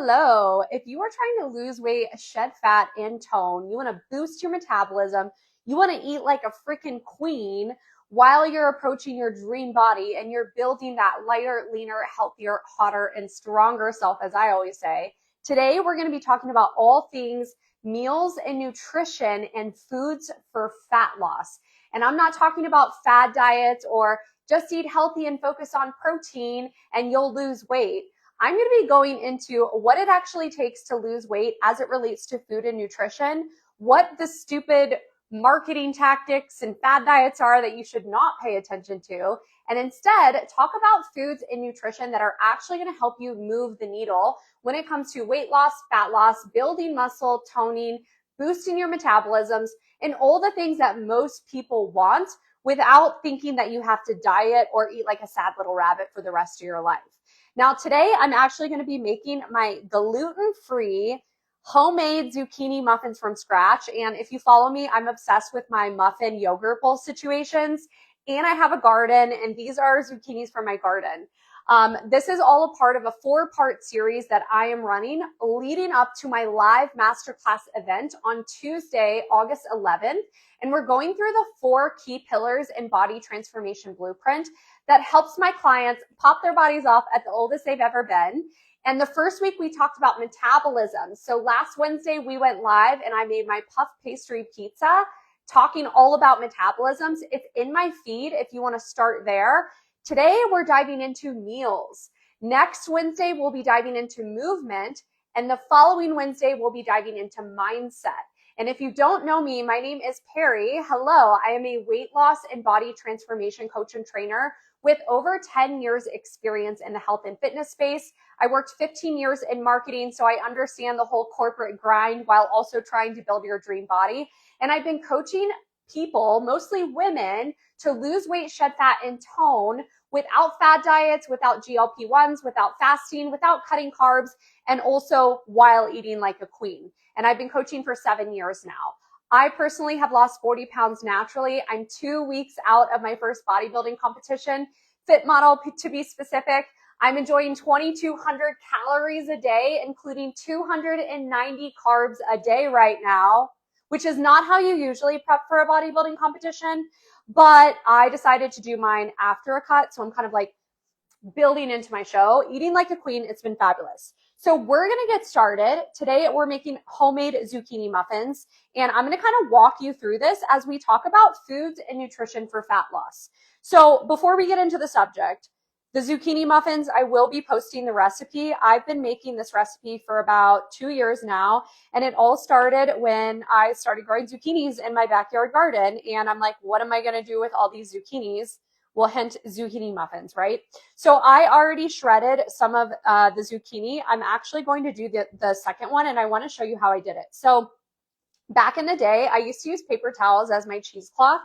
Hello. If you are trying to lose weight, shed fat, and tone, you want to boost your metabolism, you want to eat like a freaking queen while you're approaching your dream body and you're building that lighter, leaner, healthier, hotter, and stronger self, as I always say. Today, we're going to be talking about all things meals and nutrition and foods for fat loss. And I'm not talking about fad diets or just eat healthy and focus on protein and you'll lose weight. I'm going to be going into what it actually takes to lose weight as it relates to food and nutrition, what the stupid marketing tactics and fad diets are that you should not pay attention to, and instead talk about foods and nutrition that are actually going to help you move the needle when it comes to weight loss, fat loss, building muscle, toning, boosting your metabolisms, and all the things that most people want without thinking that you have to diet or eat like a sad little rabbit for the rest of your life. Now today I'm actually going to be making my gluten-free homemade zucchini muffins from scratch. And if you follow me, I'm obsessed with my muffin yogurt bowl situations. And I have a garden, and these are zucchinis from my garden. This is all a part of a 4-part series that I am running leading up to my live masterclass event on Tuesday, August 11th. And we're going through the 4 key pillars in body transformation blueprint that helps my clients pop their bodies off at the oldest they've ever been. And the first week we talked about metabolism. So last Wednesday we went live and I made my puff pastry pizza talking all about metabolisms. It's in my feed if you want to start there. Today we're diving into meals. Next Wednesday we'll be diving into movement, and the following Wednesday we'll be diving into mindset. And if you don't know me, my name is Perry. Hello, I am a weight loss and body transformation coach and trainer with over 10 years experience in the health and fitness space. I worked 15 years in marketing, so I understand the whole corporate grind while also trying to build your dream body. And I've been coaching people, mostly women, to lose weight, shed fat, and tone without fad diets, without GLP-1s, without fasting, without cutting carbs, and also while eating like a queen. And I've been coaching for 7 years now. I personally have lost 40 pounds naturally. I'm 2 weeks out of my first bodybuilding competition, fit model to be specific. I'm enjoying 2,200 calories a day, including 290 carbs a day right now, which is not how you usually prep for a bodybuilding competition. But I decided to do mine after a cut. So I'm kind of like building into my show, eating like a queen. It's been fabulous. So we're going to get started. Today we're making homemade zucchini muffins, and I'm going to kind of walk you through this as we talk about foods and nutrition for fat loss. So before we get into the subject, the zucchini muffins, I will be posting the recipe. I've been making this recipe for about 2 years now, and it all started when I started growing zucchinis in my backyard garden, and I'm like, what am I going to do with all these zucchinis? Well, hint, zucchini muffins, right? So I already shredded some of the zucchini. I'm actually going to do the second one, and I want to show you how I did it. So back in the day, I used to use paper towels as my cheesecloth.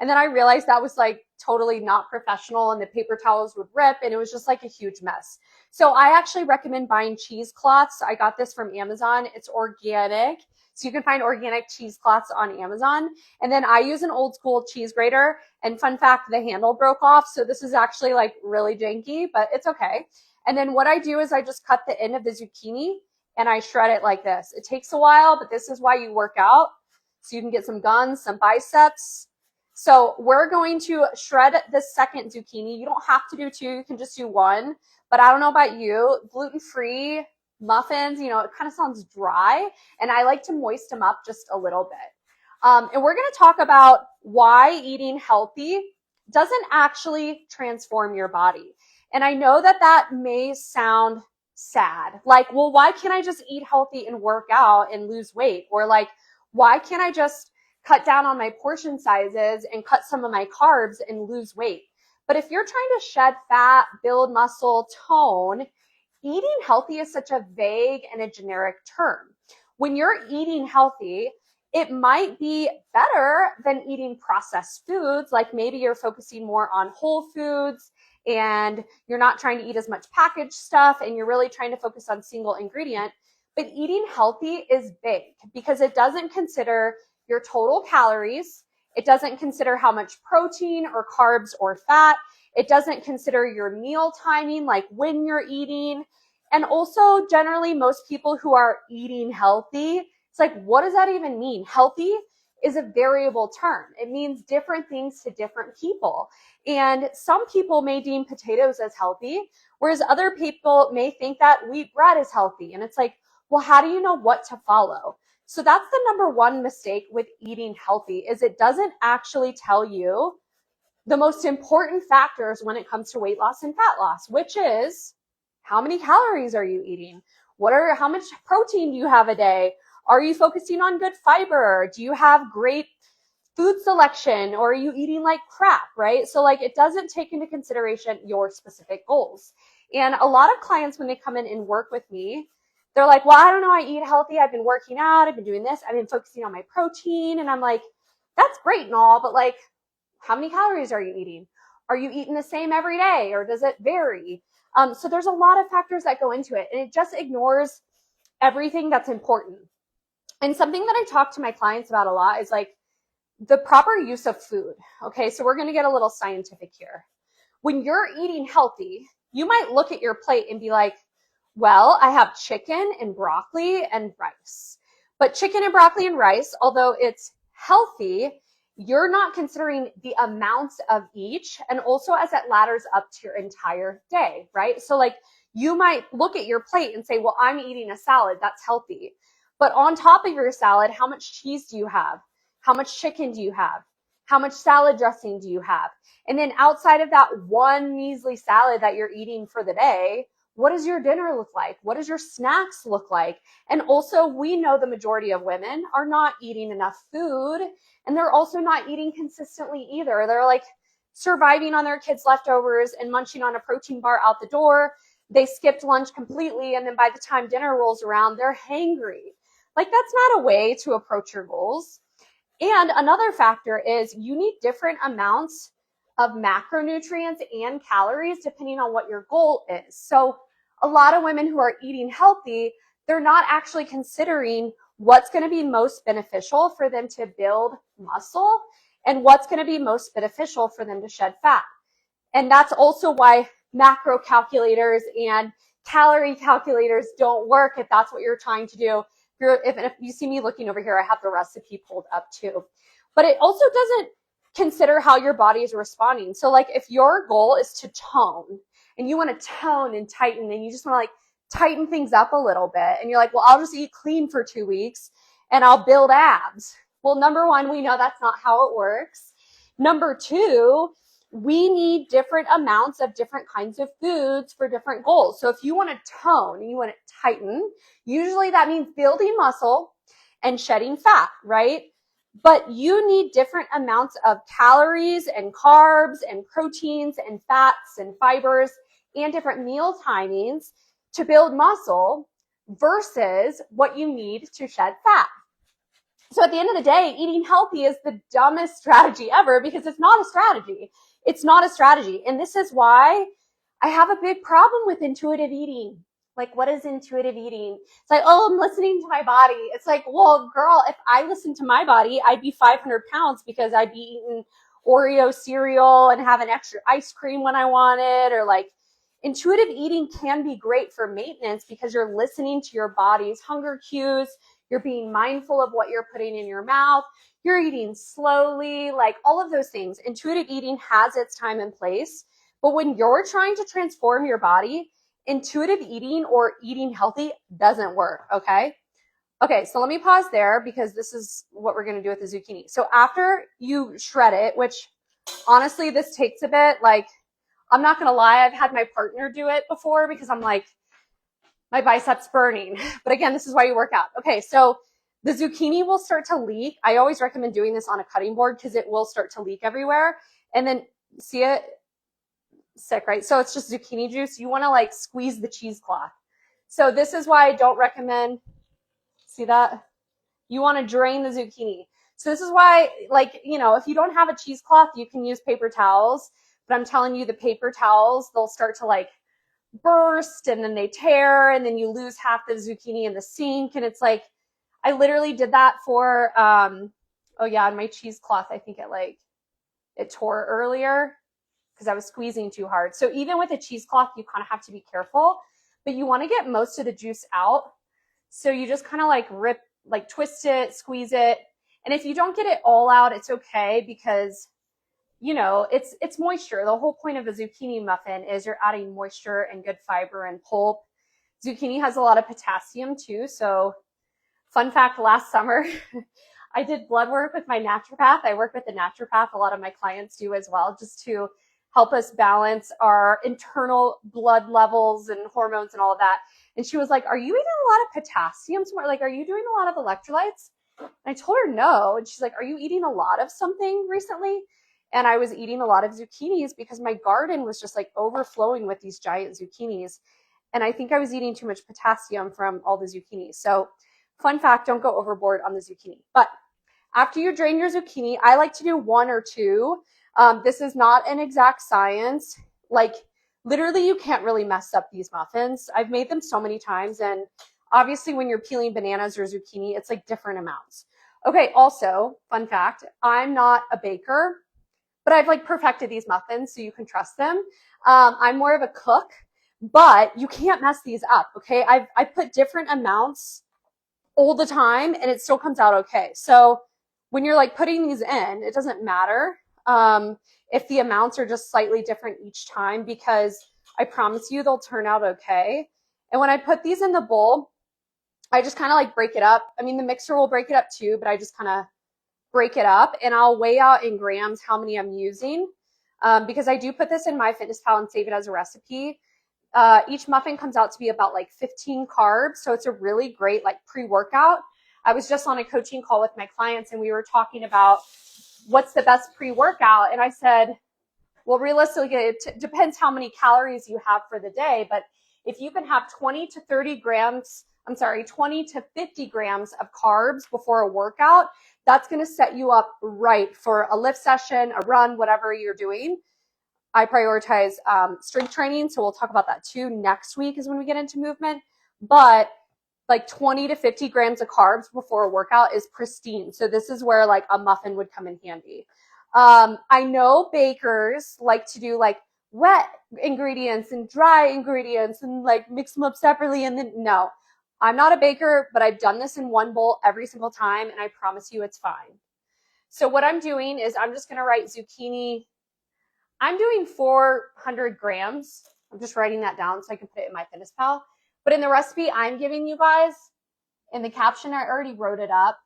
And then I realized that was like totally not professional, and the paper towels would rip, and it was just like a huge mess. So I actually recommend buying cheesecloths. I got this from Amazon. It's organic. So you can find organic cheesecloths on Amazon. And then I use an old school cheese grater. And fun fact, the handle broke off. So this is actually like really janky, but it's okay. And then what I do is I just cut the end of the zucchini and I shred it like this. It takes a while, but this is why you work out. So you can get some guns, some biceps. So we're going to shred the second zucchini. You don't have to do 2, you can just do 1. But I don't know about you, gluten-free muffins, it kind of sounds dry, and I like to moisten them up just a little bit. And we're going to talk about why eating healthy doesn't actually transform your body. And I know that that may sound sad. Like, well, why can't I just eat healthy and work out and lose weight? Or like, why can't I just cut down on my portion sizes and cut some of my carbs and lose weight? But if you're trying to shed fat, build muscle, tone, eating healthy is such a vague and a generic term. When you're eating healthy, it might be better than eating processed foods. Like maybe you're focusing more on whole foods and you're not trying to eat as much packaged stuff and you're really trying to focus on single ingredient. But eating healthy is big because it doesn't consider your total calories. It doesn't consider how much protein or carbs or fat. It doesn't consider your meal timing, like when you're eating. And also generally most people who are eating healthy, it's like, what does that even mean? Healthy is a variable term. It means different things to different people. And some people may deem potatoes as healthy, whereas other people may think that wheat bread is healthy. And it's like, well, how do you know what to follow? So that's the number one mistake with eating healthy, is it doesn't actually tell you the most important factors when it comes to weight loss and fat loss, which is how many calories are you eating? How much protein do you have a day? Are you focusing on good fiber? Do you have great food selection, or are you eating like crap, right? So like, it doesn't take into consideration your specific goals. And a lot of clients, when they come in and work with me, they're like, well, I don't know, I eat healthy. I've been working out. I've been doing this. I've been focusing on my protein. And I'm like, that's great and all, but like, how many calories are you eating? Are you eating the same every day, or does it vary? So there's a lot of factors that go into it, and it just ignores everything that's important. And something that I talk to my clients about a lot is like the proper use of food. Okay, so we're going to get a little scientific here. When you're eating healthy, you might look at your plate and be like, well, I have chicken and broccoli and rice. But chicken and broccoli and rice, although it's healthy, you're not considering the amounts of each, and also as it ladders up to your entire day, right? So like, you might look at your plate and say, well, I'm eating a salad, that's healthy. But on top of your salad, how much cheese do you have? How much chicken do you have? How much salad dressing do you have? And then outside of that one measly salad that you're eating for the day, what does your dinner look like? What does your snacks look like? And also, we know the majority of women are not eating enough food, and they're also not eating consistently either. They're like surviving on their kids' leftovers and munching on a protein bar out the door. They skipped lunch completely, and then by the time dinner rolls around, they're hangry. Like, that's not a way to approach your goals. And another factor is you need different amounts of macronutrients and calories depending on what your goal is. So a lot of women who are eating healthy, they're not actually considering what's going to be most beneficial for them to build muscle and what's going to be most beneficial for them to shed fat. And that's also why macro calculators and calorie calculators don't work if that's what you're trying to do. If you see me looking over here, I have the recipe pulled up too. But it also doesn't consider how your body is responding. So like, if your goal is to tone and you want to tone and tighten, and you just want to like tighten things up a little bit, and you're like, well, I'll just eat clean for 2 weeks and I'll build abs. Well, number one, we know that's not how it works. Number two, we need different amounts of different kinds of foods for different goals. So if you want to tone and you want to tighten, usually that means building muscle and shedding fat, right? But you need different amounts of calories and carbs and proteins and fats and fibers and different meal timings to build muscle versus what you need to shed fat. So at the end of the day, eating healthy is the dumbest strategy ever, because it's not a strategy. It's not a strategy. And this is why I have a big problem with intuitive eating. Like, what is intuitive eating? It's like, oh, I'm listening to my body. It's like, well, girl, if I listened to my body, I'd be 500 pounds because I'd be eating Oreo cereal and having extra ice cream when I wanted. Or like, intuitive eating can be great for maintenance because you're listening to your body's hunger cues. You're being mindful of what you're putting in your mouth. You're eating slowly, like all of those things. Intuitive eating has its time and place. But when you're trying to transform your body, intuitive eating or eating healthy doesn't work, okay? Okay, so let me pause there because this is what we're going to do with the zucchini. So after you shred it, which honestly, this takes a bit, like, I'm not going to lie, I've had my partner do it before because I'm like, my biceps burning. But again, this is why you work out. Okay, so the zucchini will start to leak. I always recommend doing this on a cutting board because it will start to leak everywhere. And then see it? Sick, right? So it's just zucchini juice. You want to like squeeze the cheesecloth. So this is why I don't recommend, see that? You want to drain the zucchini. So this is why, like, you know, if you don't have a cheesecloth, you can use paper towels. But I'm telling you, the paper towels, they'll start to like burst and then they tear and then you lose half the zucchini in the sink. And it's like, I literally did that for, oh yeah, my cheesecloth, I think it tore earlier because I was squeezing too hard. So even with a cheesecloth, you kind of have to be careful. but you want to get most of the juice out. So you just kind of like twist it, squeeze it. And if you don't get it all out, it's okay because, you know, it's moisture. The whole point of a zucchini muffin is you're adding moisture and good fiber and pulp. Zucchini has a lot of potassium too. So fun fact, last summer, I did blood work with my naturopath. I work with a naturopath. A lot of my clients do as well, just to help us balance our internal blood levels and hormones and all of that. And she was like, are you eating a lot of potassium? Like, are you doing a lot of electrolytes? And I told her no. And she's like, are you eating a lot of something recently? And I was eating a lot of zucchinis because my garden was just like overflowing with these giant zucchinis. And I think I was eating too much potassium from all the zucchinis. So fun fact, don't go overboard on the zucchini. But after you drain your zucchini, I like to do 1 or 2. This is not an exact science. Like literally you can't really mess up these muffins. I've made them so many times. And obviously when you're peeling bananas or zucchini, it's like different amounts. Okay. Also, fun fact, I'm not a baker, but I've like perfected these muffins so you can trust them. I'm more of a cook, but you can't mess these up. Okay. I put different amounts all the time and it still comes out okay. So when you're like putting these in, it doesn't matter if the amounts are just slightly different each time, because I promise you they'll turn out okay. And when I put these in the bowl, I just kind of like break it up. I mean, the mixer will break it up too, but I just kind of break it up and I'll weigh out in grams how many I'm using, because I do put this in MyFitnessPal and save it as a recipe. Each muffin comes out to be about like 15 carbs. So it's a really great like pre-workout. I was just on a coaching call with my clients and we were talking about what's the best pre-workout. And I said, well, realistically, it depends how many calories you have for the day. But if you can have 20 to 50 grams of carbs before a workout, that's going to set you up right for a lift session, a run, whatever you're doing. I prioritize strength training. So we'll talk about that too. Next week is when we get into movement. But like 20 to 50 grams of carbs before a workout is pristine. So this is where like a muffin would come in handy. I know bakers like to do like wet ingredients and dry ingredients and like mix them up separately. And then no, I'm not a baker, but I've done this in one bowl every single time. And I promise you it's fine. So what I'm doing is I'm just going to write zucchini. I'm doing 400 grams. I'm just writing that down so I can put it in MyFitnessPal. But in the recipe I'm giving you guys, in the caption, I already wrote it up.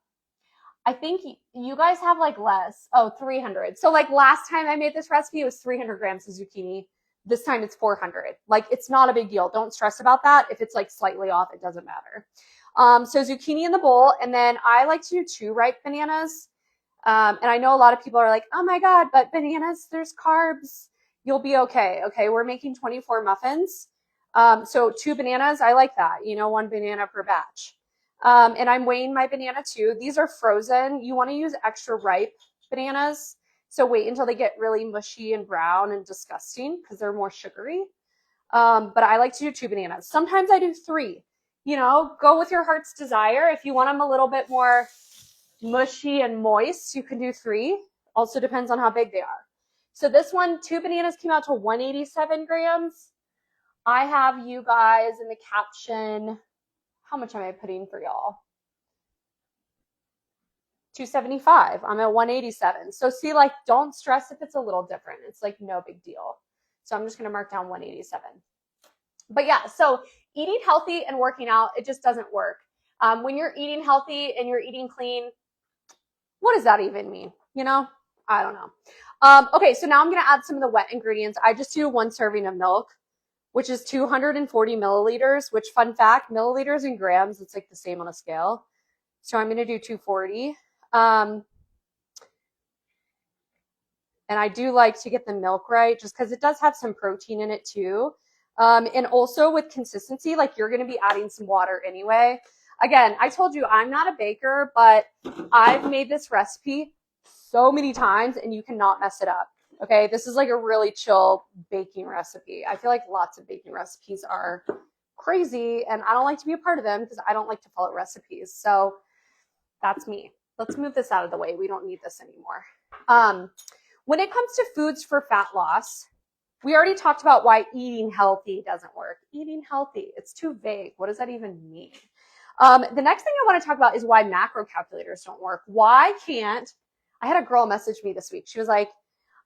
I think you guys have like less. Oh, 300. So like last time I made this recipe, it was 300 grams of zucchini. This time it's 400. Like it's not a big deal. Don't stress about that. If it's like slightly off, it doesn't matter. So zucchini in the bowl. And then I like to do 2 ripe bananas. And I know a lot of people are like, oh my God, but bananas, there's carbs. You'll be okay. Okay. We're making 24 muffins. So 2 bananas, I like that, 1 banana per batch. And I'm weighing my banana too. These are frozen. You want to use extra ripe bananas. So wait until they get really mushy and brown and disgusting because they're more sugary. But I like to do 2 bananas. Sometimes I do 3, go with your heart's desire. If you want them a little bit more mushy and moist, you can do 3. Also depends on how big they are. So this one, 2 bananas came out to 187 grams. I have you guys in the caption. How much am I putting for y'all? 275. I'm at 187. So see, like, don't stress if it's a little different. It's like no big deal. So I'm just going to mark down 187. But yeah, so eating healthy and working out, it just doesn't work. When you're eating healthy and you're eating clean, what does that even mean? I don't know. Okay, so now I'm going to add some of the wet ingredients. I just do 1 serving of milk, which is 240 milliliters, which, fun fact, milliliters and grams, it's like the same on a scale. So I'm going to do 240. And I do like to get the milk right just because it does have some protein in it too. And also with consistency, like you're going to be adding some water anyway. Again, I told you I'm not a baker, but I've made this recipe so many times and you cannot mess it up. Okay, this is like a really chill baking recipe. I feel like lots of baking recipes are crazy and I don't like to be a part of them because I don't like to follow recipes. So that's me. Let's move this out of the way. We don't need this anymore. When it comes to foods for fat loss, We already talked about why eating healthy doesn't work. Eating healthy, it's too vague. What does that even mean? The next thing I want to talk about is why macro calculators don't work. Why can't, I had a girl message me this week. She was like,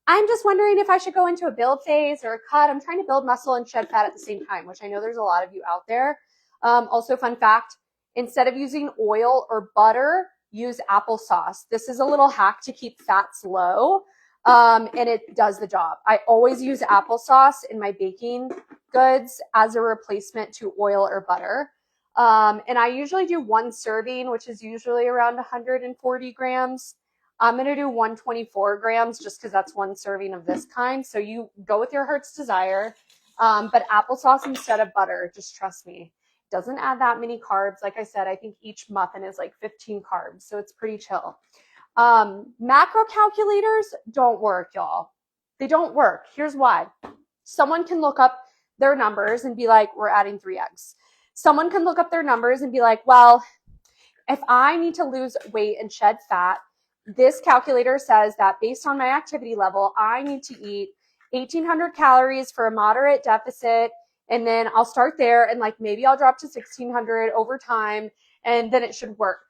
I'm just wondering if I should go into a build phase or a cut. I'm trying to build muscle and shed fat at the same time, which I know there's a lot of you out there. Also, fun fact, instead of using oil or butter, use applesauce. This is a little hack to keep fats low, and it does the job. I always use applesauce in my baking goods as a replacement to oil or butter. And I usually do one serving, which is usually around 140 grams. I'm going to do 124 grams just because that's one serving of this kind. So you go with your heart's desire. But applesauce instead of butter, just trust me, doesn't add that many carbs. Like I said, I think each muffin is like 15 carbs. So it's pretty chill. Macro calculators don't work, y'all. They don't work. Here's why. Someone can look up their numbers and be like, we're adding 3 eggs. Someone can look up their numbers and be like, well, if I need to lose weight and shed fat, this calculator says that based on my activity level, I need to eat 1,800 calories for a moderate deficit. And then I'll start there and like maybe I'll drop to 1,600 over time and then it should work.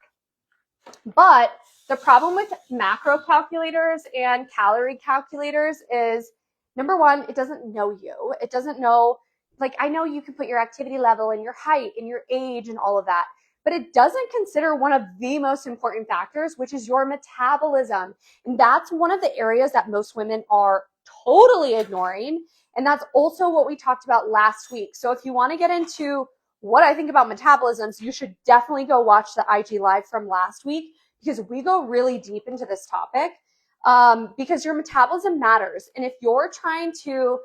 But the problem with macro calculators and calorie calculators is, number one, it doesn't know you. It doesn't know, like, I know you can put your activity level and your height and your age and all of that, but it doesn't consider one of the most important factors, which is your metabolism. And that's one of the areas that most women are totally ignoring. And that's also what we talked about last week. So if you want to get into what I think about metabolisms, you should definitely go watch the IG Live from last week because we go really deep into this topic. Because your metabolism matters. And if you're trying to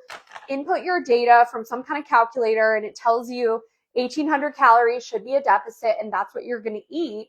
input your data from some kind of calculator and it tells you 1,800 calories should be a deficit and that's what you're going to eat,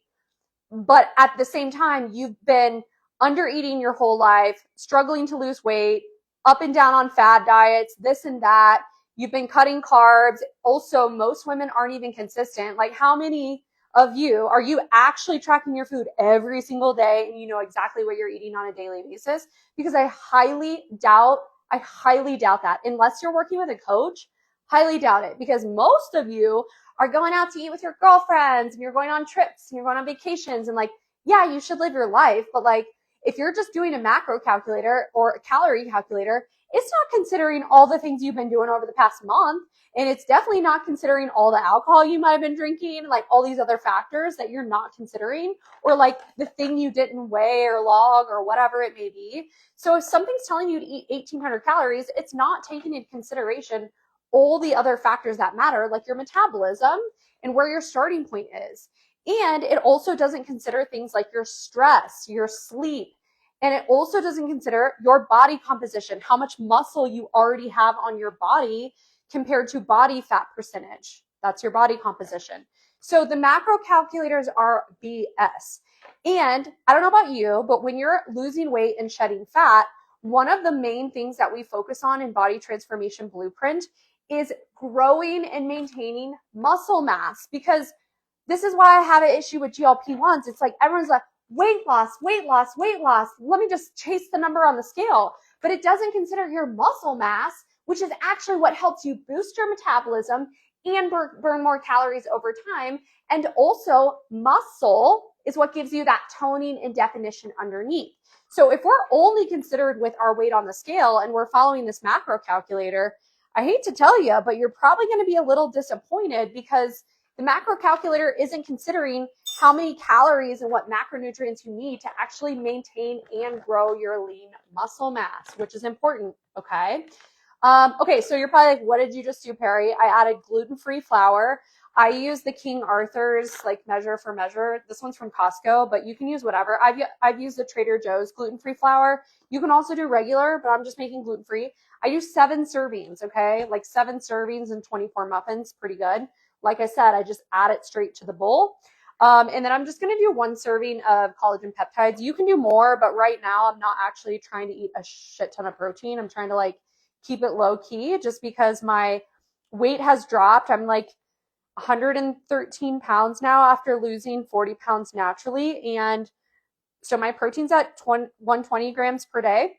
but at the same time, you've been under eating your whole life, struggling to lose weight, up and down on fad diets, this and that. You've been cutting carbs. Also, most women aren't even consistent. Like, how many of you are you actually tracking your food every single day and you know exactly what you're eating on a daily basis? Because I highly doubt that unless you're working with a coach. Highly doubt it, because most of you are going out to eat with your girlfriends and you're going on trips and you're going on vacations and like, yeah, you should live your life. But like, if you're just doing a macro calculator or a calorie calculator, it's not considering all the things you've been doing over the past month. And it's definitely not considering all the alcohol you might have been drinking, like all these other factors that you're not considering, or like the thing you didn't weigh or log or whatever it may be. So if something's telling you to eat 1,800 calories, it's not taking into consideration all the other factors that matter, like your metabolism and where your starting point is. And it also doesn't consider things like your stress, your sleep, and it also doesn't consider your body composition, how much muscle you already have on your body compared to body fat percentage. That's your body composition. So the macro calculators are BS. And I don't know about you, but when you're losing weight and shedding fat, one of the main things that we focus on in Body Transformation Blueprint is growing and maintaining muscle mass, because this is why I have an issue with GLP-1s. It's like everyone's like, weight loss, weight loss, weight loss. Let me just chase the number on the scale. But it doesn't consider your muscle mass, which is actually what helps you boost your metabolism and burn more calories over time. And also muscle is what gives you that toning and definition underneath. So if we're only considered with our weight on the scale and we're following this macro calculator, I hate to tell you, but you're probably going to be a little disappointed, because the macro calculator isn't considering how many calories and what macronutrients you need to actually maintain and grow your lean muscle mass, which is important, okay? Okay, so you're probably like, what did you just do, Perry? I added gluten-free flour. I use the King Arthur's like measure for measure. This one's from Costco, but you can use whatever. I've used the Trader Joe's gluten-free flour. You can also do regular, but I'm just making gluten-free. I do 7 servings, okay? Like 7 servings and 24 muffins, pretty good. Like I said, I just add it straight to the bowl. And then I'm just going to do 1 serving of collagen peptides. You can do more, but right now I'm not actually trying to eat a shit ton of protein. I'm trying to like keep it low key just because my weight has dropped. I'm like 113 pounds now after losing 40 pounds naturally. And so my protein's at 120 grams per day.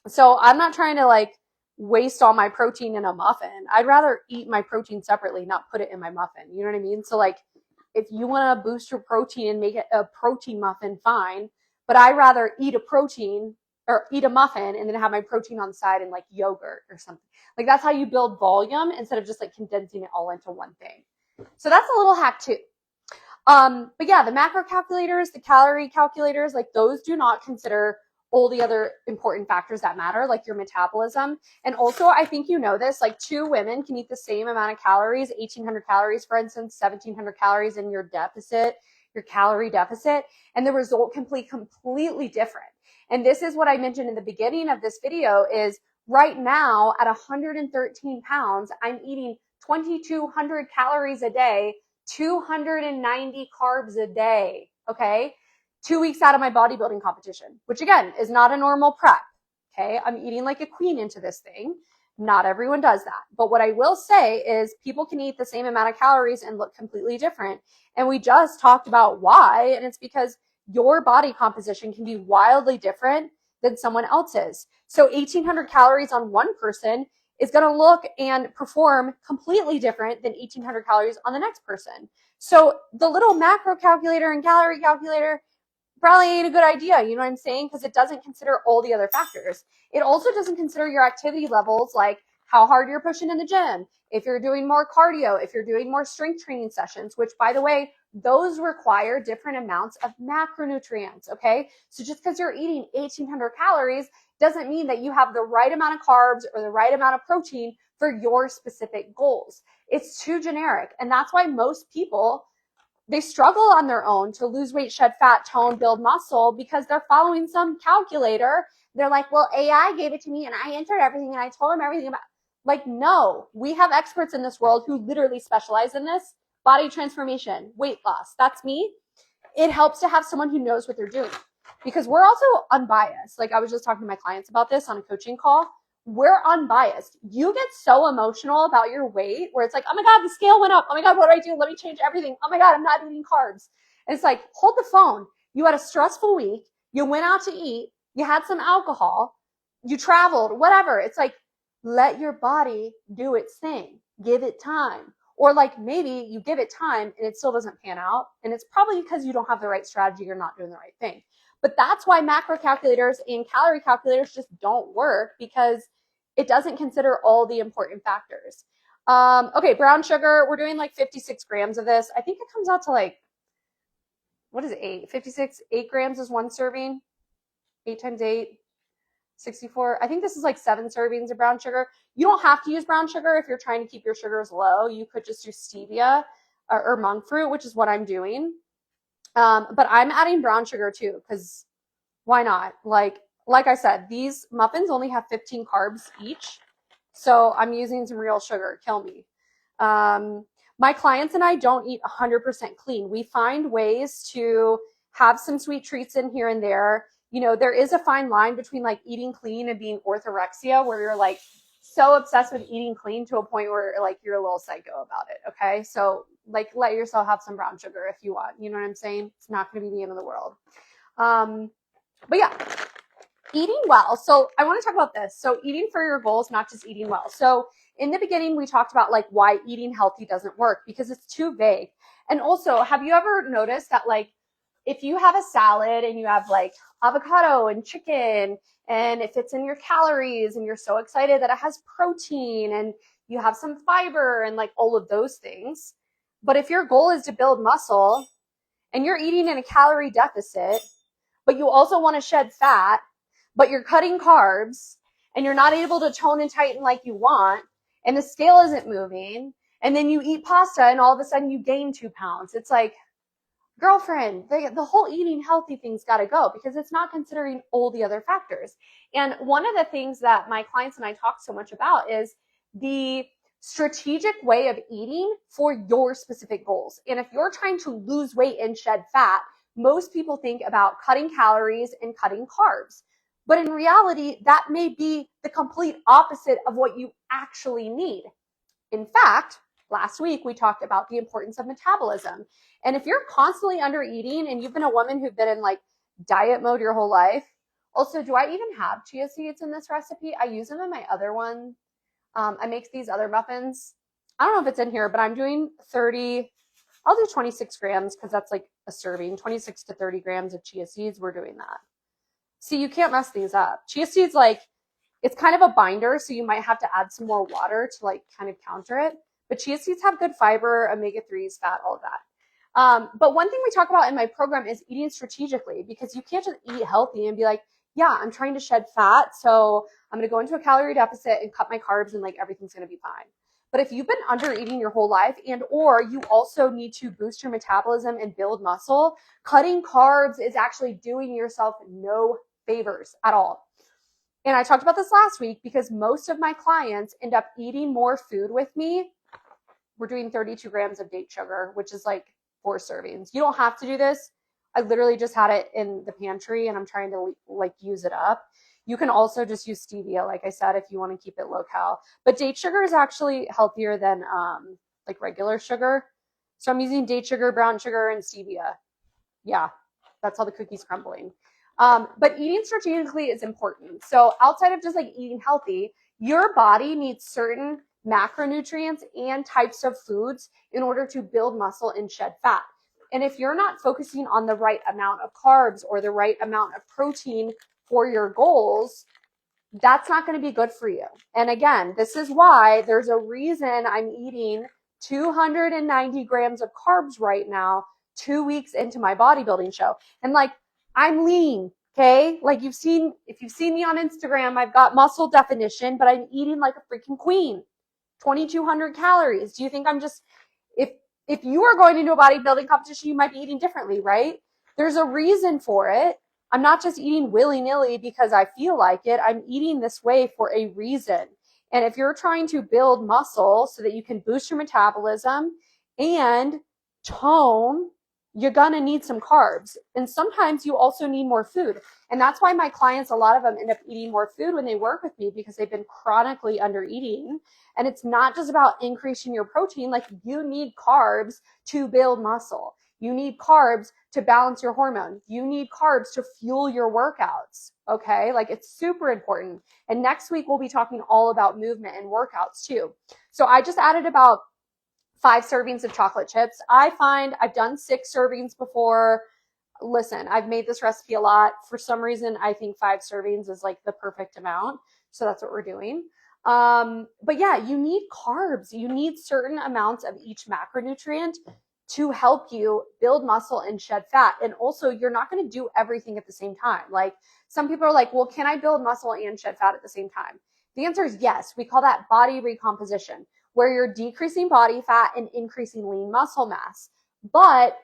So I'm not trying to like waste all my protein in a muffin. I'd rather eat my protein separately, not put it in my muffin. You know what I mean? So like, if you want to boost your protein and make it a protein muffin, fine. But I'd rather eat a protein or eat a muffin and then have my protein on the side and like yogurt or something. Like that's how you build volume instead of just like condensing it all into one thing. So that's a little hack too. But yeah, the macro calculators, the calorie calculators, like those do not consider all the other important factors that matter, like your metabolism. And also, I think you know this, like 2 women can eat the same amount of calories, 1,800 calories, for instance, 1,700 calories in your deficit, your calorie deficit, and the result can be completely different. And this is what I mentioned in the beginning of this video is right now at 113 pounds, I'm eating 2,200 calories a day, 290 carbs a day, okay? 2 weeks out of my bodybuilding competition, which again is not a normal prep, okay? I'm eating like a queen into this thing. Not everyone does that. But what I will say is people can eat the same amount of calories and look completely different. And we just talked about why, and it's because your body composition can be wildly different than someone else's. So 1,800 calories on one person is going to look and perform completely different than 1,800 calories on the next person. So the little macro calculator and calorie calculator probably ain't a good idea, you know what I'm saying? Because it doesn't consider all the other factors. It also doesn't consider your activity levels, like how hard you're pushing in the gym, if you're doing more cardio, if you're doing more strength training sessions, which by the way, those require different amounts of macronutrients, okay? So just because you're eating 1,800 calories doesn't mean that you have the right amount of carbs or the right amount of protein for your specific goals. It's too generic. And that's why most people, they struggle on their own to lose weight, shed fat, tone, build muscle because they're following some calculator. They're like, well, AI gave it to me and I entered everything and I told them everything about, like, no, we have experts in this world who literally specialize in this. Body transformation, weight loss. That's me. It helps to have someone who knows what they're doing because we're also unbiased. Like I was just talking to my clients about this on a coaching call. We're unbiased. You get so emotional about your weight where it's like, oh my God, the scale went up. Oh my God, what do I do? Let me change everything. Oh my God, I'm not eating carbs. And it's like, hold the phone. You had a stressful week. You went out to eat. You had some alcohol. You traveled, whatever. It's like, let your body do its thing. Give it time. Or like maybe you give it time and it still doesn't pan out. And it's probably because you don't have the right strategy. You're not doing the right thing. But that's why macro calculators and calorie calculators just don't work because it doesn't consider all the important factors. Okay, brown sugar, we're doing like 56 grams of this. I think it comes out to like, what is it, 8 grams is one serving. 8 times 8, 64. I think this is like 7 servings of brown sugar. You don't have to use brown sugar if you're trying to keep your sugars low. You could just do stevia or monk fruit, which is what I'm doing. But I'm adding brown sugar too, because why not? Like I said, these muffins only have 15 carbs each. So I'm using some real sugar. Kill me. My clients and I don't eat 100% clean. We find ways to have some sweet treats in here and there. You know, there is a fine line between like eating clean and being orthorexia, where you're like so obsessed with eating clean to a point where like you're a little psycho about it. Okay. So like let yourself have some brown sugar if you want. You know what I'm saying? It's not going to be the end of the world. But yeah, eating well. So I want to talk about this. So eating for your goals, not just eating well. So in the beginning, we talked about like why eating healthy doesn't work because it's too vague. And also, have you ever noticed that like if you have a salad and you have like avocado and chicken and it fits in your calories and you're so excited that it has protein and you have some fiber and like all of those things. But if your goal is to build muscle and you're eating in a calorie deficit, but you also want to shed fat, but you're cutting carbs and you're not able to tone and tighten like you want, and the scale isn't moving, and then you eat pasta and all of a sudden you gain 2 pounds. It's like, girlfriend, the whole eating healthy thing's got to go because it's not considering all the other factors. And one of the things that my clients and I talk so much about is the strategic way of eating for your specific goals. And if you're trying to lose weight and shed fat, most people think about cutting calories and cutting carbs. But in reality, that may be the complete opposite of what you actually need. In fact, last week we talked about the importance of metabolism. And if you're constantly under eating and you've been a woman who's been in like diet mode your whole life, Also, do I even have chia seeds in this recipe? I use them in my other one. I make these other muffins. I don't know if it's in here, but I'm doing 30, I'll do 26 grams because that's like a serving, 26 to 30 grams of chia seeds. We're doing that. See, you can't mess these up. Chia seeds, like, it's kind of a binder, so you might have to add some more water to like kind of counter it. But chia seeds have good fiber, omega-3s, fat, all of that. But one thing we talk about in my program is eating strategically, because you can't just eat healthy and be like, yeah, I'm trying to shed fat, so I'm going to go into a calorie deficit and cut my carbs and like everything's going to be fine. But if you've been under eating your whole life and or you also need to boost your metabolism and build muscle, cutting carbs is actually doing yourself no favors at all. And I talked about this last week because most of my clients end up eating more food with me. We're doing 32 grams of date sugar, which is like 4 servings. You don't have to do this. I literally just had it in the pantry and I'm trying to like use it up. You can also just use stevia, like I said, if you want to keep it low cal. But date sugar is actually healthier than like regular sugar. So I'm using date sugar, brown sugar, and stevia. Yeah, that's how the cookie's crumbling. But eating strategically is important. So outside of just like eating healthy, your body needs certain macronutrients and types of foods in order to build muscle and shed fat. And if you're not focusing on the right amount of carbs or the right amount of protein for your goals, that's not going to be good for you. And again, this is why there's a reason I'm eating 290 grams of carbs right now, 2 weeks into my bodybuilding show. And like, I'm lean, okay? Like if you've seen me on Instagram, I've got muscle definition, but I'm eating like a freaking queen. 2,200 calories. Do you think I'm just, if you are going into a bodybuilding competition, you might be eating differently, right? There's a reason for it. I'm not just eating willy-nilly because I feel like it. I'm eating this way for a reason. And if you're trying to build muscle so that you can boost your metabolism and tone, you're going to need some carbs. And sometimes you also need more food. And that's why my clients, a lot of them end up eating more food when they work with me because they've been chronically under eating. And it's not just about increasing your protein. Like, you need carbs to build muscle. You need carbs to balance your hormone. You need carbs to fuel your workouts. Okay. Like, it's super important. And next week we'll be talking all about movement and workouts too. So I just added about 5 servings of chocolate chips. I find I've done 6 servings before. Listen, I've made this recipe a lot. For some reason, I think 5 servings is like the perfect amount. So that's what we're doing. But yeah, you need carbs. You need certain amounts of each macronutrient to help you build muscle and shed fat. And also, you're not going to do everything at the same time. Like, some people are like, well, can I build muscle and shed fat at the same time? The answer is yes. We call that body recomposition, where you're decreasing body fat and increasing lean muscle mass. But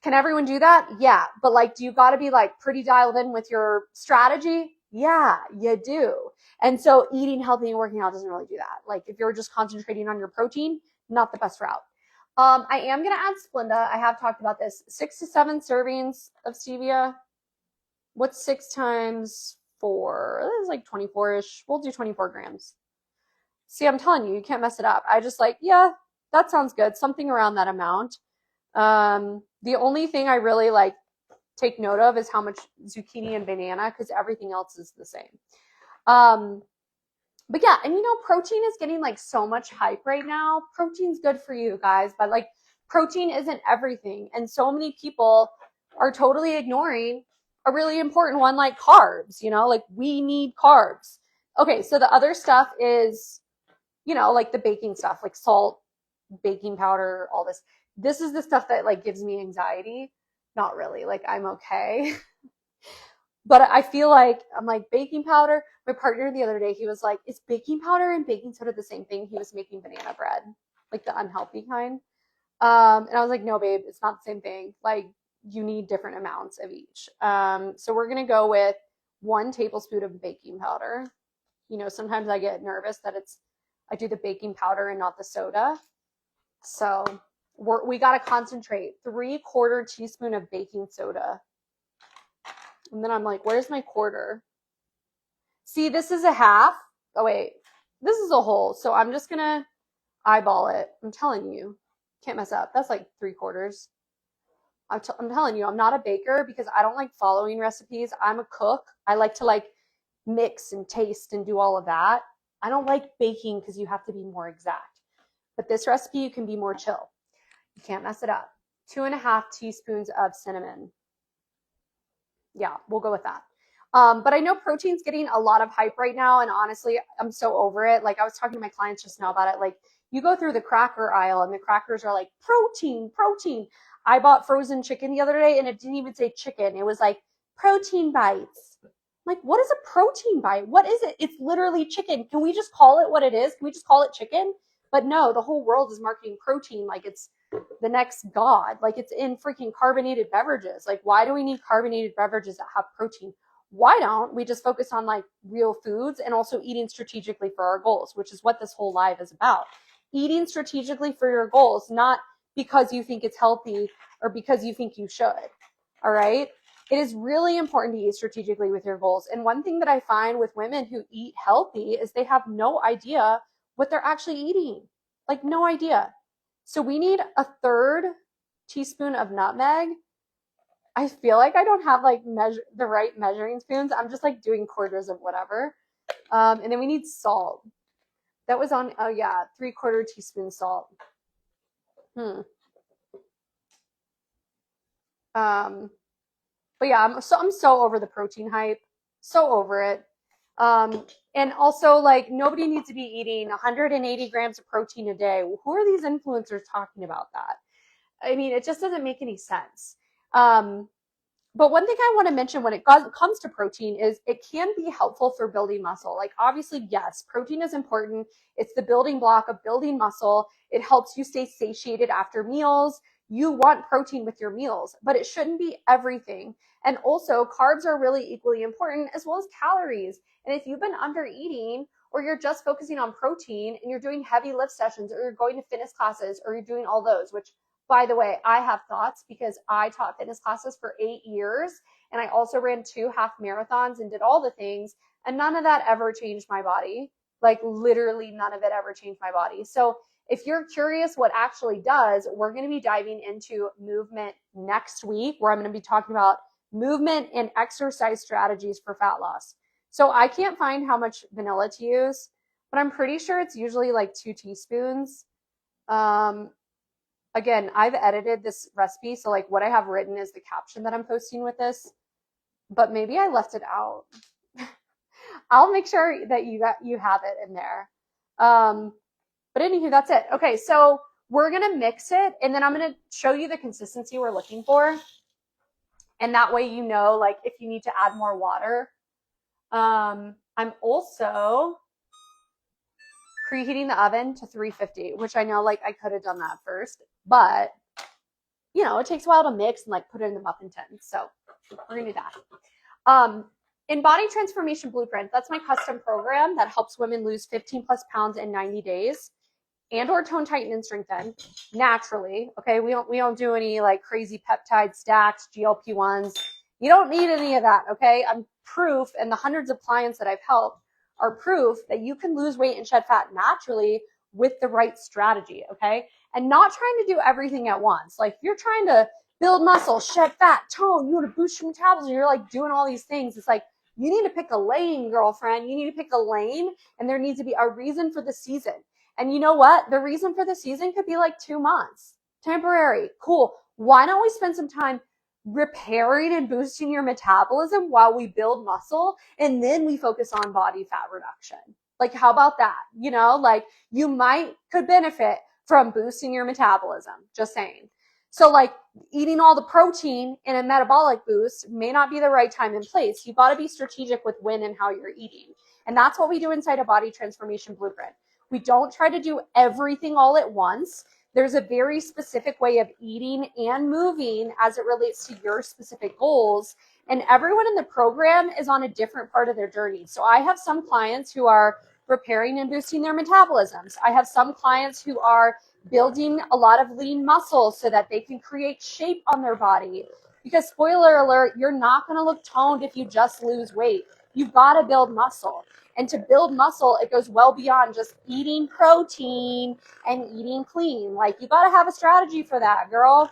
can everyone do that? Yeah. But like, do you got to be like pretty dialed in with your strategy? Yeah, you do. And so eating healthy and working out doesn't really do that. Like, if you're just concentrating on your protein, not the best route. I am going to add Splenda. I have talked about this. 6 to 7 servings of stevia. What's 6 times 4? This is like 24-ish. We'll do 24 grams. See, I'm telling you, you can't mess it up. I just like, yeah, that sounds good. Something around that amount. The only thing I really like take note of is how much zucchini and banana, because everything else is the same. But yeah, and protein is getting like so much hype right now. Protein's good for you guys, but like, protein isn't everything. And so many people are totally ignoring a really important one, like carbs, like, we need carbs. Okay, so the other stuff is, like the baking stuff, like salt, baking powder, all this. This is the stuff that like gives me anxiety. Not really, like, I'm okay. But I feel like, I'm like, baking powder. My partner the other day, he was like, is baking powder and baking soda the same thing? He was making banana bread, like the unhealthy kind. And I was like, no, babe, it's not the same thing. Like, you need different amounts of each. So we're going to go with 1 tablespoon of baking powder. Sometimes I get nervous that I do the baking powder and not the soda. So we got to concentrate. 3/4 teaspoon of baking soda. And then I'm like, where's my quarter? See, this is a half. Oh, wait. This is a whole. So I'm just going to eyeball it. I'm telling you. Can't mess up. That's like 3/4. I'm telling you, I'm not a baker because I don't like following recipes. I'm a cook. I like to like mix and taste and do all of that. I don't like baking because you have to be more exact. But this recipe, you can be more chill. You can't mess it up. 2.5 teaspoons of cinnamon. Yeah, we'll go with that. But I know protein's getting a lot of hype right now, and honestly, I'm so over it. Like I was talking to my clients just now about it. Like you go through the cracker aisle, and the crackers are like protein, protein. I bought frozen chicken the other day, and it didn't even say chicken. It was like protein bites. Like, what is a protein bite? What is it? It's literally chicken. Can we just call it what it is? Can we just call it chicken? But no, the whole world is marketing protein like it's the next god. Like it's in freaking carbonated beverages. Like why do we need carbonated beverages that have protein? Why don't we just focus on like real foods and also eating strategically for our goals, which is what this whole live is about. Eating strategically for your goals, not because you think it's healthy or because you think you should. All right? It is really important to eat strategically with your goals. And one thing that I find with women who eat healthy is they have no idea what they're actually eating. Like no idea. So we need a 1/3 teaspoon of nutmeg. I feel like I don't have like the right measuring spoons. I'm just like doing quarters of whatever. And then we need salt. That was on, oh yeah, 3/4 teaspoon salt. But yeah, I'm so over the protein hype. So over it. And also like nobody needs to be eating 180 grams of protein a day. Who are these influencers talking about that? I mean, it just doesn't make any sense. But one thing I want to mention when it comes to protein is it can be helpful for building muscle. Like obviously, yes, protein is important. It's the building block of building muscle. It helps you stay satiated after meals. You want protein with your meals, but it shouldn't be everything. And also carbs are really equally important as well as calories. And if you've been under eating or you're just focusing on protein and you're doing heavy lift sessions or you're going to fitness classes or you're doing all those, which by the way, I have thoughts because I taught fitness classes for 8 years and I also ran 2 half marathons and did all the things. And none of that ever changed my body. Like literally none of it ever changed my body. So if you're curious what actually does, we're going to be diving into movement next week where I'm going to be talking about movement and exercise strategies for fat loss. So I can't find how much vanilla to use, but I'm pretty sure it's usually like 2 teaspoons. Again, I've edited this recipe, so like what I have written is the caption that I'm posting with this, but maybe I left it out. I'll make sure that you have it in there. But anywho, that's it. Okay, so we're gonna mix it, and then I'm gonna show you the consistency we're looking for, and that way you know like if you need to add more water. I'm also preheating the oven to 350, which I know like I could have done that first, but you know, it takes a while to mix and like put it in the muffin tin. So we're gonna do that. In Body Transformation Blueprint, that's my custom program that helps women lose 15 plus pounds in 90 days and or tone, tighten, and strengthen naturally. Okay, we don't do any like crazy peptide stacks, GLP-1s. You don't need any of that. Okay, I'm proof, and the hundreds of clients that I've helped are proof that you can lose weight and shed fat naturally with the right strategy. Okay, and not trying to do everything at once. Like you're trying to build muscle, shed fat, tone, you want to boost your metabolism, you're like doing all these things. It's like you need to pick a lane, girlfriend. You need to pick a lane, and there needs to be a reason for the season. And you know what? The reason for the season could be like 2 months. Temporary. Cool. Why don't we spend some time repairing and boosting your metabolism while we build muscle, and then we focus on body fat reduction? Like, how about that? You know, like you could benefit from boosting your metabolism. Just saying. So like eating all the protein in a metabolic boost may not be the right time and place. You got to be strategic with when and how you're eating. And that's what we do inside a Body Transformation Blueprint. We don't try to do everything all at once. There's a very specific way of eating and moving as it relates to your specific goals. And everyone in the program is on a different part of their journey. So I have some clients who are repairing and boosting their metabolisms. I have some clients who are building a lot of lean muscle so that they can create shape on their body. Because spoiler alert, you're not going to look toned if you just lose weight. You've got to build muscle. And to build muscle, it goes well beyond just eating protein and eating clean. Like you got to have a strategy for that, girl.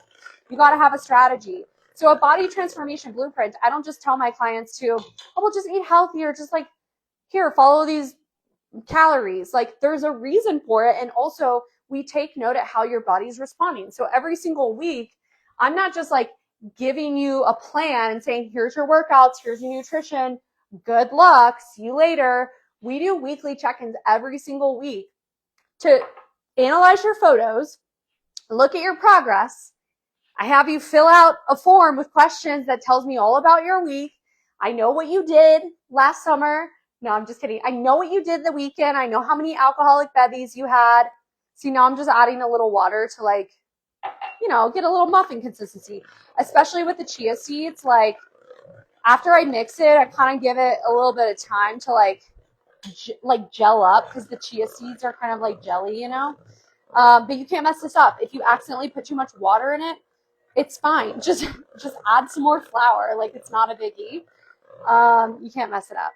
You got to have a strategy. So a body transformation blueprint, I don't just tell my clients to, oh, well, just eat healthier. Just like, here, follow these calories. Like, there's a reason for it. And also, we take note at how your body's responding. So every single week, I'm not just like giving you a plan and saying, here's your workouts, here's your nutrition, good luck, see you later. We do weekly check-ins every single week to analyze your photos, look at your progress. I have you fill out a form with questions that tells me all about your week. I know what you did last summer. No, I'm just kidding. I know what you did the weekend. I know how many alcoholic bevies you had. See, now I'm just adding a little water to like, get a little muffin consistency, especially with the chia seeds. Like, after I mix it, I kind of give it a little bit of time to like gel up, because the chia seeds are kind of like jelly, but you can't mess this up. If you accidentally put too much water in it, it's fine. Just add some more flour. Like, it's not a biggie. You can't mess it up.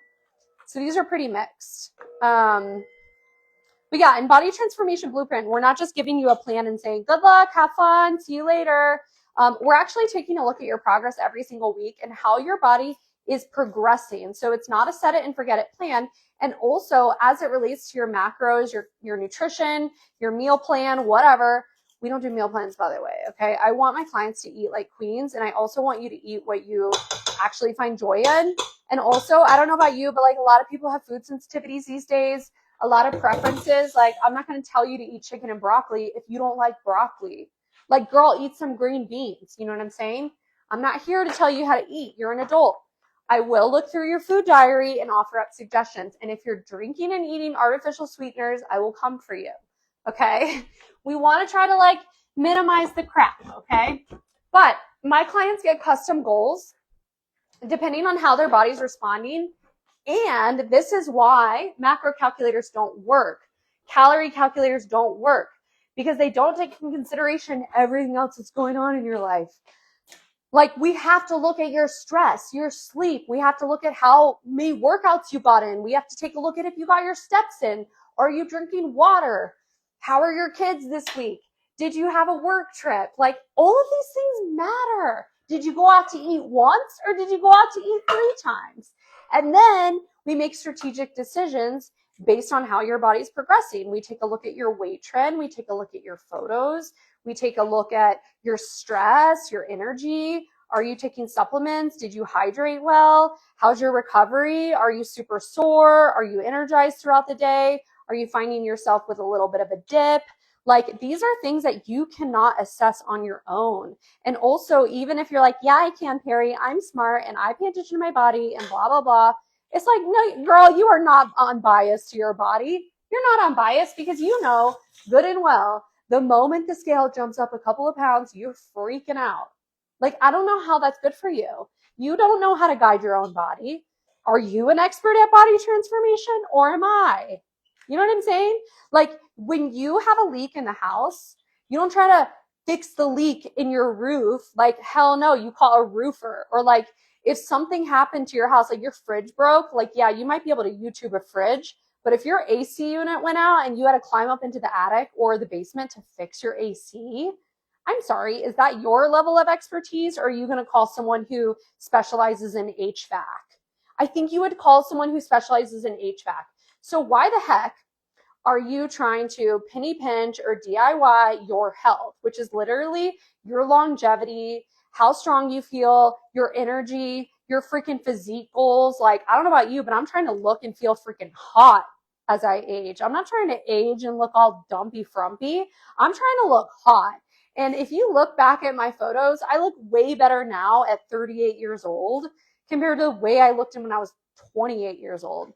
So these are pretty mixed. But yeah, in Body Transformation Blueprint, we're not just giving you a plan and saying, good luck, have fun, see you later. We're actually taking a look at your progress every single week and how your body is progressing. So it's not a set it and forget it plan. And also, as it relates to your macros, your nutrition, your meal plan, whatever. We don't do meal plans, by the way, okay? I want my clients to eat like queens, and I also want you to eat what you actually find joy in. And also, I don't know about you, but like, a lot of people have food sensitivities these days, a lot of preferences. Like, I'm not going to tell you to eat chicken and broccoli if you don't like broccoli. Like, girl, eat some green beans. You know what I'm saying? I'm not here to tell you how to eat. You're an adult. I will look through your food diary and offer up suggestions. And if you're drinking and eating artificial sweeteners, I will come for you. Okay? We want to try to like minimize the crap. Okay? But my clients get custom goals depending on how their body's responding. And this is why macro calculators don't work. Calorie calculators don't work, because they don't take into consideration everything else that's going on in your life. Like, we have to look at your stress, your sleep. We have to look at how many workouts you got in. We have to take a look at if you got your steps in. Are you drinking water? How are your kids this week? Did you have a work trip? Like, all of these things matter. Did you go out to eat once, or did you go out to eat 3 times? And then we make strategic decisions based on how your body's progressing. We take a look at your weight trend. We take a look at your photos. We take a look at your stress, your energy. Are you taking supplements? Did you hydrate well? How's your recovery? Are you super sore? Are you energized throughout the day? Are you finding yourself with a little bit of a dip? Like, these are things that you cannot assess on your own. And also, even if you're like, yeah, I can, Perry, I'm smart and I pay attention to my body and blah, blah, blah. It's like, no, girl, you are not unbiased to your body. You're not unbiased, because you know good and well, the moment the scale jumps up a couple of pounds, you're freaking out. Like, I don't know how that's good for you. You don't know how to guide your own body. Are you an expert at body transformation, or am I? You know what I'm saying? Like, when you have a leak in the house, you don't try to fix the leak in your roof. Like, hell no, you call a roofer. Or like, if something happened to your house, like your fridge broke, like, yeah, you might be able to YouTube a fridge. But if your AC unit went out and you had to climb up into the attic or the basement to fix your AC, I'm sorry, is that your level of expertise, or are you going to call someone who specializes in HVAC? I think you would call someone who specializes in HVAC. So why the heck are you trying to penny pinch or DIY your health, which is literally your longevity, how strong you feel, your energy, your freaking physique goals? Like, I don't know about you, but I'm trying to look and feel freaking hot as I age. I'm not trying to age and look all dumpy frumpy. I'm trying to look hot. And if you look back at my photos, I look way better now at 38 years old compared to the way I looked when I was 28 years old.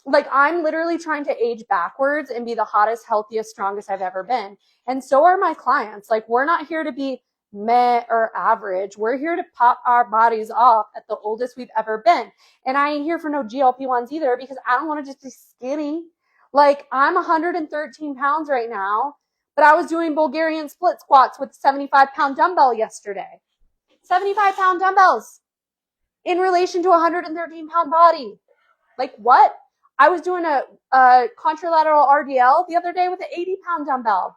Like, I'm literally trying to age backwards and be the hottest, healthiest, strongest I've ever been. And so are my clients. Like, we're not here to be meh or average. We're here to pop our bodies off at the oldest we've ever been. And I ain't here for no GLP-1s either, because I don't want to just be skinny. Like, I'm 113 pounds right now, but I was doing Bulgarian split squats with a 75-pound dumbbell yesterday. 75-pound dumbbells in relation to a 113-pound body. Like, what? I was doing a contralateral RDL the other day with an 80-pound dumbbell.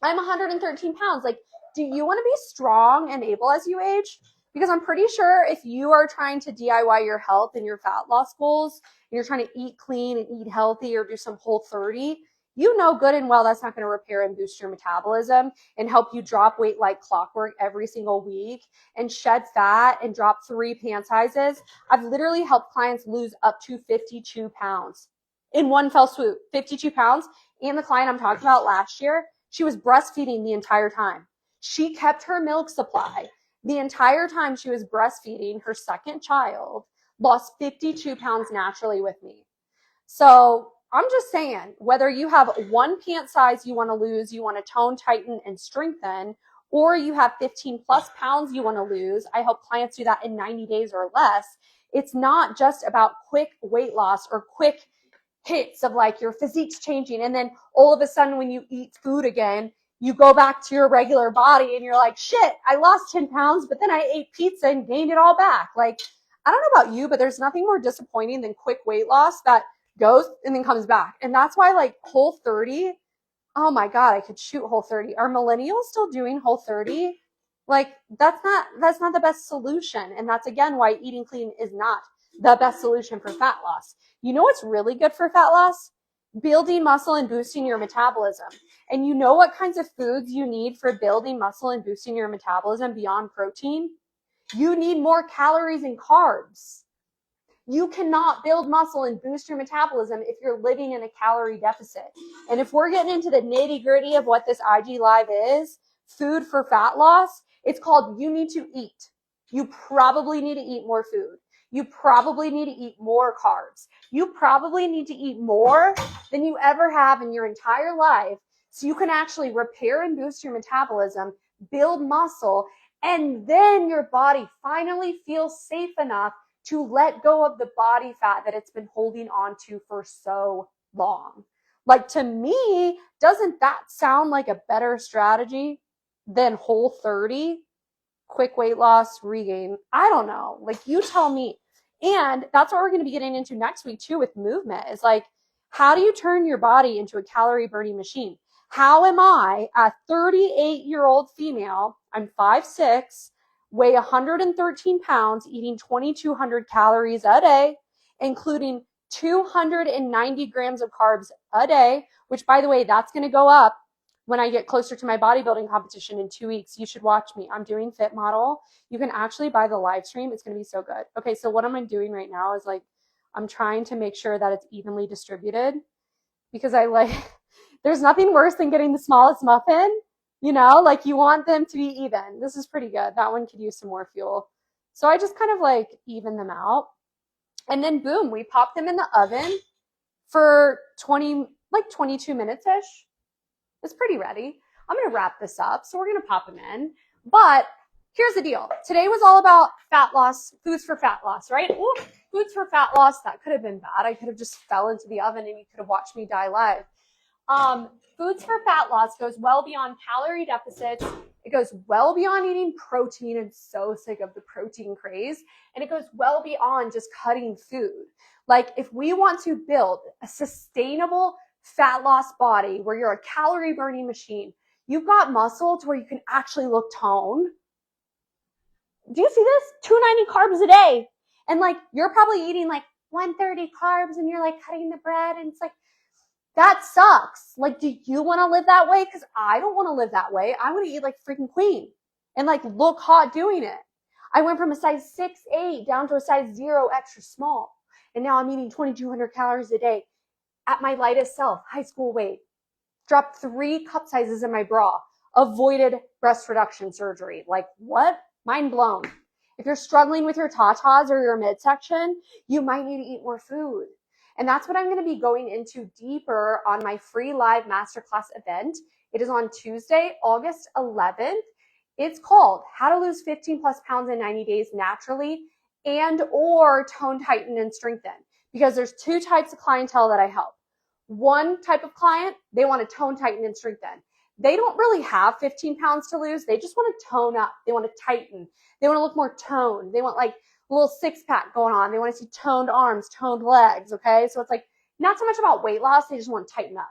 I'm 113 pounds. Like, do you want to be strong and able as you age? Because I'm pretty sure if you are trying to DIY your health and your fat loss goals, and you're trying to eat clean and eat healthy or do some Whole30, you know good and well that's not going to repair and boost your metabolism and help you drop weight like clockwork every single week and shed fat and drop 3 pant sizes. I've literally helped clients lose up to 52 pounds in one fell swoop, 52 pounds. And the client I'm talking about last year, she was breastfeeding the entire time. She kept her milk supply the entire time she was breastfeeding her second child, lost 52 pounds naturally with me. So I'm just saying, whether you have one pant size you want to lose, you want to tone, tighten, and strengthen, or you have 15 plus pounds you want to lose, I help clients do that in 90 days or less. It's not just about quick weight loss or quick hits of like your physique's changing. And then all of a sudden when you eat food again, you go back to your regular body and you're like, shit, I lost 10 pounds, but then I ate pizza and gained it all back. Like, I don't know about you, but there's nothing more disappointing than quick weight loss that goes and then comes back. And that's why like Whole30, oh my God, I could shoot Whole30. Are millennials still doing Whole30? Like that's not the best solution. And that's again why eating clean is not the best solution for fat loss. You know what's really good for fat loss? Building muscle and boosting your metabolism. And you know what kinds of foods you need for building muscle and boosting your metabolism beyond protein? You need more calories and carbs. You cannot build muscle and boost your metabolism if you're living in a calorie deficit. And if we're getting into the nitty gritty of what this IG Live is, food for fat loss, it's called you need to eat. You probably need to eat more food. You probably need to eat more carbs. You probably need to eat more than you ever have in your entire life so you can actually repair and boost your metabolism, build muscle, and then your body finally feels safe enough to let go of the body fat that it's been holding on to for so long. Like to me, doesn't that sound like a better strategy than Whole30? Quick weight loss, regain. I don't know. Like you tell me. And that's what we're going to be getting into next week too with movement is like, how do you turn your body into a calorie burning machine? How am I a 38-year-old female? I'm 5'6", weigh 113 pounds, eating 2,200 calories a day, including 290 grams of carbs a day, which by the way, that's going to go up when I get closer to my bodybuilding competition in 2 weeks. You should watch me. I'm doing Fit Model. You can actually buy the live stream. It's going to be so good. Okay, so what am I doing right now is like, I'm trying to make sure that it's evenly distributed because I like, there's nothing worse than getting the smallest muffin, you know, like you want them to be even. This is pretty good. That one could use some more fuel. So I just kind of like even them out. And then boom, we pop them in the oven for 22 minutes-ish. It's pretty ready. I'm going to wrap this up. So we're going to pop them in. But here's the deal. Today was all about fat loss, foods for fat loss, right? Ooh, foods for fat loss. That could have been bad. I could have just fell into the oven and you could have watched me die live. Foods for fat loss goes well beyond calorie deficits. It goes well beyond eating protein and so sick of the protein craze. And it goes well beyond just cutting food. Like if we want to build a sustainable fat loss body where you're a calorie burning machine, you've got muscle to where you can actually look toned. Do you see this? 290 carbs a day. And like, you're probably eating like 130 carbs and you're like cutting the bread and it's like, that sucks. Like, do you want to live that way? Because I don't want to live that way. I want to eat like freaking queen and like look hot doing it. I went from a size 6'8" down to a size 0 extra small. And now I'm eating 2,200 calories a day at my lightest self, high school weight. Dropped 3 cup sizes in my bra. Avoided breast reduction surgery. Like what? Mind blown. If you're struggling with your tatas or your midsection, you might need to eat more food. And that's what I'm going to be going into deeper on my free live masterclass event. It is on Tuesday, August 11th. It's called How to Lose 15 plus pounds in 90 days naturally and or tone, tighten, and strengthen. Because there's 2 types of clientele that I help. One type of client, they want to tone, tighten, and strengthen. They don't really have 15 pounds to lose. They just want to tone up. They want to tighten. They want to look more toned. They want like a little 6-pack going on. They want to see toned arms, toned legs. Okay. So it's like not so much about weight loss. They just want to tighten up.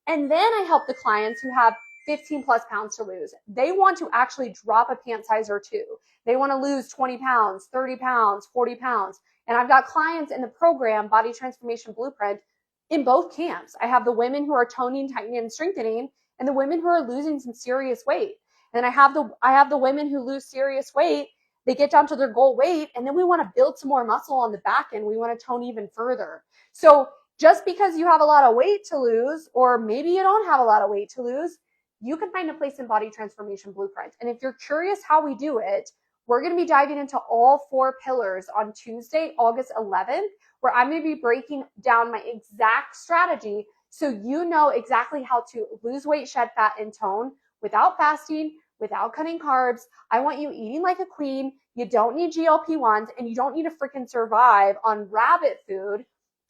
And then I help the clients who have 15 plus pounds to lose. They want to actually drop a pant size or two. They want to lose 20 pounds, 30 pounds, 40 pounds. And I've got clients in the program, Body Transformation Blueprint, in both camps. I have the women who are toning, tightening, and strengthening, and the women who are losing some serious weight. And I have the women who lose serious weight. They get down to their goal weight, and then we want to build some more muscle on the back end. We want to tone even further. So just because you have a lot of weight to lose, or maybe you don't have a lot of weight to lose, you can find a place in Body Transformation Blueprint. And if you're curious how we do it, we're going to be diving into all 4 pillars on Tuesday, August 11th, where I'm going to be breaking down my exact strategy so you know exactly how to lose weight, shed fat, and tone without fasting, without cutting carbs. I want you eating like a queen. You don't need GLP-1s, and you don't need to freaking survive on rabbit food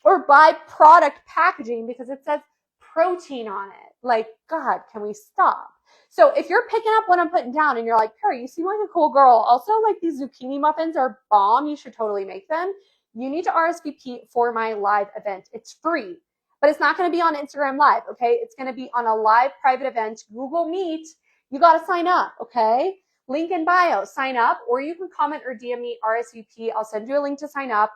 or buy product packaging because it says protein on it. Like, God, can we stop? So if you're picking up what I'm putting down and you're like, Perry, you seem like a cool girl. Also, like, these zucchini muffins are bomb. You should totally make them. You need to RSVP for my live event. It's free, but it's not going to be on Instagram Live, okay? It's going to be on a live private event, Google Meet. You got to sign up, okay? Link in bio, sign up, or you can comment or DM me RSVP. I'll send you a link to sign up.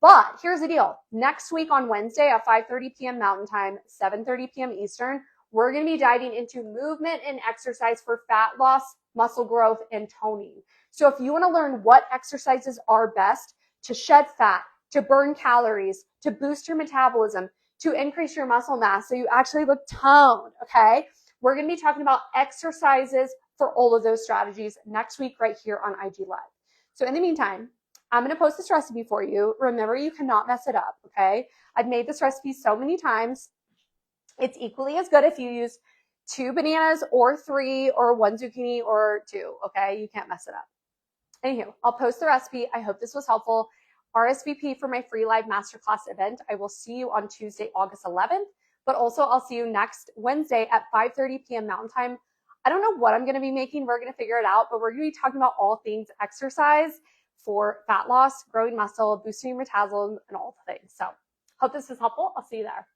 But here's the deal. Next week on Wednesday at 5:30 p.m. Mountain Time, 7:30 p.m. Eastern, we're going to be diving into movement and exercise for fat loss, muscle growth, and toning. So if you want to learn what exercises are best to shed fat, to burn calories, to boost your metabolism, to increase your muscle mass so you actually look toned, okay? We're going to be talking about exercises for all of those strategies next week right here on IG Live. So in the meantime, I'm going to post this recipe for you. Remember, you cannot mess it up, okay? I've made this recipe so many times. It's equally as good if you use 2 bananas or 3 or 1 zucchini or 2, okay? You can't mess it up. Anywho, I'll post the recipe. I hope this was helpful. RSVP for my free live masterclass event. I will see you on Tuesday, August 11th, but also I'll see you next Wednesday at 5:30 p.m. Mountain Time. I don't know what I'm going to be making. We're going to figure it out, but we're going to be talking about all things exercise for fat loss, growing muscle, boosting your metabolism, and all the things. So hope this is helpful. I'll see you there.